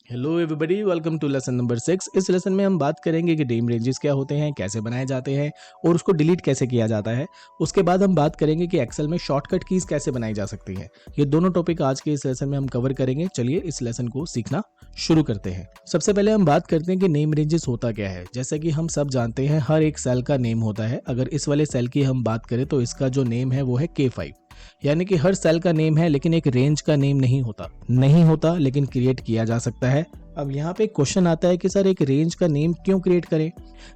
Hello everybody, welcome to lesson number 6। इस lesson में हम बात करेंगे कि नेम रेंजेस क्या होते हैं, कैसे बनाए जाते हैं और उसको डिलीट कैसे किया जाता है। उसके बाद हम बात करेंगे कि एक्सेल में शॉर्टकट कीज कैसे बनाई जा सकती हैं। ये दोनों टॉपिक आज के इस लेसन में हम कवर करेंगे। चलिए इस लेसन को सीखना शुरू करते हैं। सबसे पहले हम बात करते हैं कि नेम रेंजेस होता क्या है। जैसा कि हम सब जानते हैं, हर एक सेल का नेम होता है। अगर इस वाले सेल की हम बात करें तो इसका जो नेम है वो है K5, यानी कि हर सेल का नेम है लेकिन एक रेंज का नेम नहीं होता लेकिन क्रिएट किया जा सकता है। अब यहाँ पे क्वेश्चन आता है कि सर एक रेंज का नेम क्यों क्रिएट करें।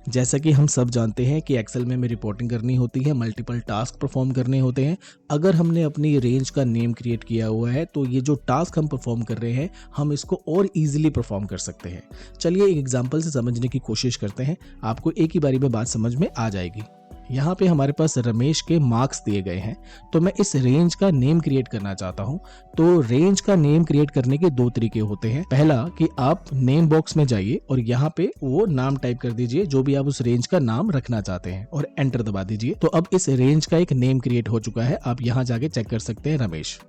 जैसा कि हम सब जानते हैं कि एक्सेल में हमें रिपोर्टिंग करनी होती है, मल्टीपल टास्क परफॉर्म करने होते हैं। अगर हमने अपनी रेंज का नेम क्रिएट किया हुआ है तो ये जो टास्क हम परफॉर्म कर रहे हैं हम इसको और इजीली परफॉर्म कर सकते हैं। चलिए एक एग्जांपल से समझने की कोशिश करते हैं, आपको एक ही बारी में बात समझ में आ जाएगी। यहाँ पे हमारे पास रमेश के मार्क्स दिए गए हैं, तो मैं इस रेंज का नेम क्रिएट करना चाहता हूँ। तो रेंज का नेम क्रिएट करने के दो तरीके होते हैं। पहला कि आप नेम बॉक्स में जाइए और यहाँ पे वो नाम टाइप कर दीजिए जो भी आप उस रेंज का नाम रखना चाहते हैं और एंटर दबा दीजिए। तो अब इस रेंज का एक नेम क्रिएट हो चुका है। आप यहाँ जाके चेक कर सकते हैं, रमेश।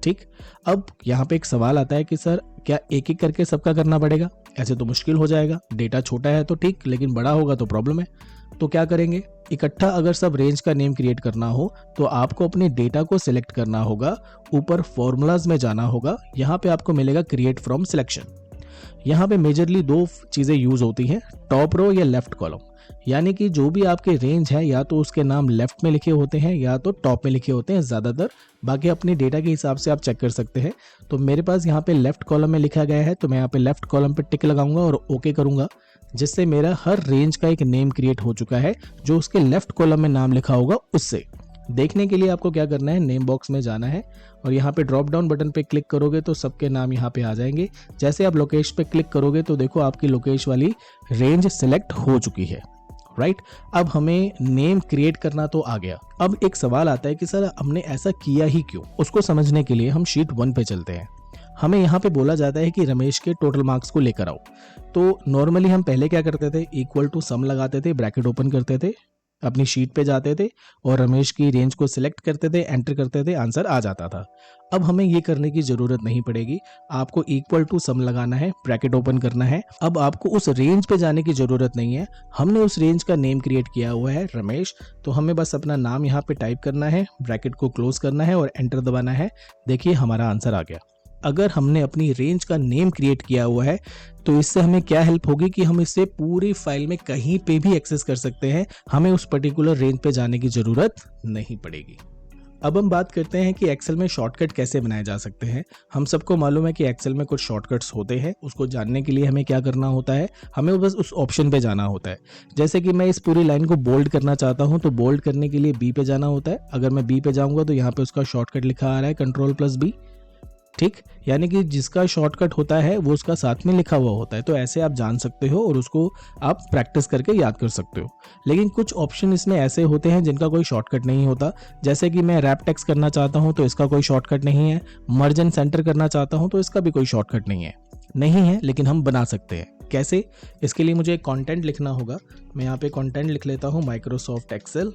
ठीक, अब यहाँ पे एक सवाल आता है कि सर क्या एक एक करके सबका करना पड़ेगा? ऐसे तो मुश्किल हो जाएगा। डेटा छोटा है तो ठीक, लेकिन बड़ा होगा तो प्रॉब्लम है। तो क्या करेंगे, इकट्ठा अगर सब रेंज का नेम क्रिएट करना हो तो आपको अपने डेटा को सिलेक्ट करना होगा, ऊपर फॉर्मूलाज में जाना होगा। यहाँ पे आपको मिलेगा क्रिएट फ्रॉम सिलेक्शन। यहाँ पे मेजरली दो चीजें यूज होती हैं, टॉप रो या लेफ्ट कॉलम। यानी कि जो भी आपके रेंज है या तो उसके नाम लेफ्ट में लिखे होते हैं या तो टॉप में लिखे होते हैं ज्यादातर। बाकी अपने डेटा के हिसाब से आप चेक कर सकते हैं। तो मेरे पास यहाँ पे लेफ्ट कॉलम में लिखा गया है, तो मैं यहाँ पे लेफ्ट कॉलम पे टिक लगाऊंगा और ओके करूंगा, जिससे मेरा हर रेंज का एक नेम क्रिएट हो चुका है। जो उसके लेफ्ट कॉलम में नाम लिखा होगा उससे देखने के लिए आपको क्या करना है, नेम बॉक्स में जाना है और यहाँ पे ड्रॉप डाउन बटन पे क्लिक करोगे तो सबके नाम यहाँ पे आ जाएंगे। जैसे आप लोकेश पे क्लिक करोगे तो देखो आपकी लोकेश वाली रेंज सिलेक्ट हो चुकी है। राइट, अब हमें नेम क्रिएट करना तो आ गया। अब एक सवाल आता है कि सर हमने ऐसा किया ही क्यों। उसको समझने के लिए हम शीट 1 पे चलते हैं। हमें यहाँ पे बोला जाता है कि रमेश के टोटल मार्क्स को लेकर आओ। तो नॉर्मली हम पहले क्या करते थे, इक्वल टू सम लगाते थे, ब्रैकेट ओपन करते थे, अपनी शीट पे जाते थे और रमेश की रेंज को सिलेक्ट करते थे, एंटर करते थे, आंसर आ जाता था। अब हमें ये करने की जरूरत नहीं पड़ेगी। आपको इक्वल टू सम लगाना है, ब्रैकेट ओपन करना है। अब आपको उस रेंज पे जाने की जरूरत नहीं है। हमने उस रेंज का नेम क्रिएट किया हुआ है रमेश, तो हमें बस अपना नाम यहाँ पे टाइप करना है, ब्रैकेट को क्लोज करना है और एंटर दबाना है। देखिए हमारा आंसर आ गया। अगर हमने अपनी रेंज का नेम क्रिएट किया हुआ है तो इससे हमें क्या हेल्प होगी कि हम इसे पूरी फाइल में कहीं पे भी एक्सेस कर सकते हैं। हमें उस पर्टिकुलर रेंज पे जाने की जरूरत नहीं पड़ेगी। अब हम बात करते हैं कि एक्सेल में शॉर्टकट कैसे बनाए जा सकते हैं। हम सबको मालूम है कि एक्सेल में कुछ शॉर्टकट्स होते हैं। उसको जानने के लिए हमें क्या करना होता है, हमें बस उस ऑप्शन पे जाना होता है। जैसे कि मैं इस पूरी लाइन को बोल्ड करना चाहता हूं तो बोल्ड करने के लिए बी पे जाना होता है। अगर मैं बी पे जाऊंगा तो यहाँ पे उसका शॉर्टकट लिखा आ रहा है Ctrl+B। ठीक, यानी कि जिसका शॉर्टकट होता है वो उसका साथ में लिखा हुआ होता है। तो ऐसे आप जान सकते हो और उसको आप प्रैक्टिस करके याद कर सकते हो। लेकिन कुछ ऑप्शन इसमें ऐसे होते हैं जिनका कोई शॉर्टकट नहीं होता। जैसे कि मैं रैप टेक्स्ट करना चाहता हूं तो इसका कोई शॉर्टकट नहीं है। मर्ज एंड सेंटर करना चाहता हूं तो इसका भी कोई शॉर्टकट नहीं है, लेकिन हम बना सकते हैं। कैसे? इसके लिए मुझे कंटेंट लिखना होगा। मैं यहाँ पे कंटेंट लिख लेता हूँ, माइक्रोसॉफ्ट एक्सेल।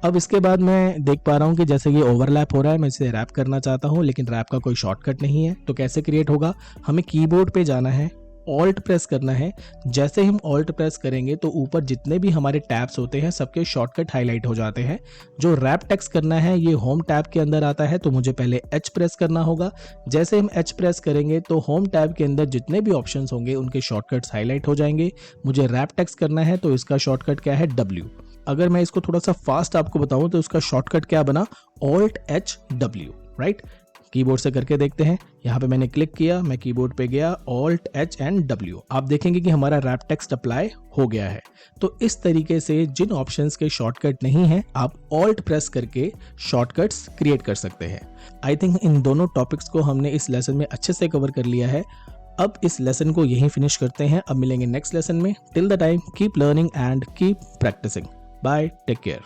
अब इसके बाद मैं देख पा रहा हूँ कि जैसे ये ओवरलैप हो रहा है, मैं इसे रैप करना चाहता हूँ लेकिन रैप का कोई शॉर्टकट नहीं है। तो कैसे क्रिएट होगा, हमें कीबोर्ड पे जाना है, ऑल्ट प्रेस करना है। जैसे हम ऑल्ट प्रेस करेंगे तो ऊपर जितने भी हमारे टैब्स होते हैं सबके शॉर्टकट हाईलाइट हो जाते हैं। जो रैप टेक्स्ट करना है ये होम टैब के अंदर आता है, तो मुझे पहले H प्रेस करना होगा। जैसे हम H प्रेस करेंगे तो होम टैब के अंदर जितने भी ऑप्शंस होंगे उनके शॉर्टकट्स हाईलाइट हो जाएंगे। मुझे रैप टेक्स्ट करना है तो इसका शॉर्टकट क्या है, W। अगर मैं इसको थोड़ा सा फास्ट आपको बताऊं तो उसका शॉर्टकट क्या बना, Alt+H+W। राइट, कीबोर्ड से करके देखते हैं। यहाँ पे मैंने क्लिक किया, मैं कीबोर्ड पे गया, Alt+H+W। आप देखेंगे कि हमारा रैप टेक्स्ट अप्लाई हो गया है। तो इस तरीके से जिन ऑप्शंस के शॉर्टकट नहीं है आप ऑल्ट प्रेस करके शॉर्टकट्स क्रिएट कर सकते हैं। आई थिंक इन दोनों टॉपिक्स को हमने इस लेसन में अच्छे से कवर कर लिया है। अब इस लेसन को यहीं फिनिश करते हैं। अब मिलेंगे नेक्स्ट लेसन में। Till the time keep learning and keep practising. Bye, take care.